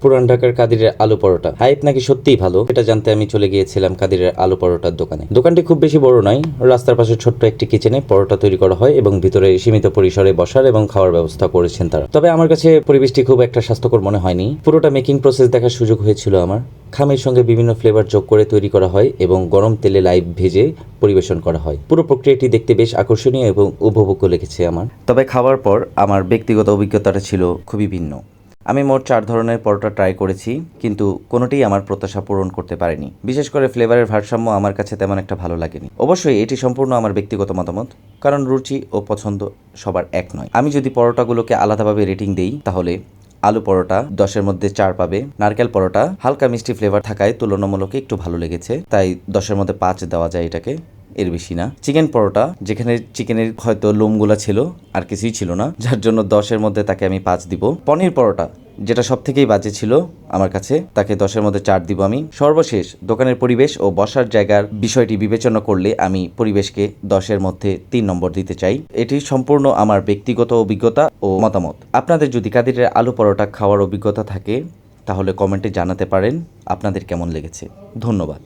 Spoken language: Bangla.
পুরান ঢাকার কাদিরের আলু পরোটা হাইপ নাকি সত্যিই ভালো, এটা জানতে আমি চলে গিয়েছিলাম কাদিরের আলু পরোটার দোকানে। দোকানটি খুব বেশি বড় নয়, রাস্তার পাশে ছোট্ট একটি কিচেনে পরোটা তৈরি করা হয় এবং ভিতরে সীমিত পরিসরে বসার এবং খাওয়ার ব্যবস্থা করেছেন তারা। তবে আমার কাছে পরিবেশটি খুব একটা স্বাস্থ্যকর মনে হয়নি। পুরোটা মেকিং প্রসেস দেখার সুযোগ হয়েছিল আমার। খামের সঙ্গে বিভিন্ন ফ্লেভার যোগ করে তৈরি করা হয় এবং গরম তেলে লাইভ ভেজে পরিবেশন করা হয়। পুরো প্রক্রিয়াটি দেখতে বেশ আকর্ষণীয় এবং উপভোগ্য লেগেছে আমার। তবে খাওয়ার পর আমার ব্যক্তিগত অভিজ্ঞতাটা ছিল খুবই ভিন্ন। আমি মোট 4 ধরনের পরোটা ট্রাই করেছি, কিন্তু কোনোটিই আমার প্রত্যাশা পূরণ করতে পারেনি। বিশেষ করে ফ্লেভারের ভারসাম্য আমার কাছে তেমন একটা ভালো লাগেনি। অবশ্যই এটি সম্পূর্ণ আমার ব্যক্তিগত মতামত, কারণ রুচি ও পছন্দ সবার এক নয়। আমি যদি পরোটাগুলোকে আলাদাভাবে রেটিং দেই, তাহলে আলু পরোটা 10-এর মধ্যে 4 পাবে। নারকেল পরোটা হালকা মিষ্টি ফ্লেভার থাকায় তুলনামূলক একটু ভালো লেগেছে, তাই 10-এর মধ্যে 5 দেওয়া যায় এটাকে, এর বেশি না। চিকেন পরোটা, যেখানে চিকেনের হয়তো লোমগুলা ছিল আর কিছুই ছিল না, যার জন্য 10-এর মধ্যে তাকে আমি 5 দিব। পনির পরোটা, যেটা সব থেকেই বাজে ছিল আমার কাছে, তাকে 10-এর মধ্যে 4 দিব আমি। সর্বশেষ দোকানের পরিবেশ ও বসার জায়গার বিষয়টি বিবেচনা করলে আমি পরিবেশকে 10-এর মধ্যে 3 নম্বর দিতে চাই। এটি সম্পূর্ণ আমার ব্যক্তিগত অভিজ্ঞতা ও মতামত। আপনাদের যদি কাদিরের আলু পরোটা খাওয়ার অভিজ্ঞতা থাকে, তাহলে কমেন্টে জানাতে পারেন আপনাদের কেমন লেগেছে। ধন্যবাদ।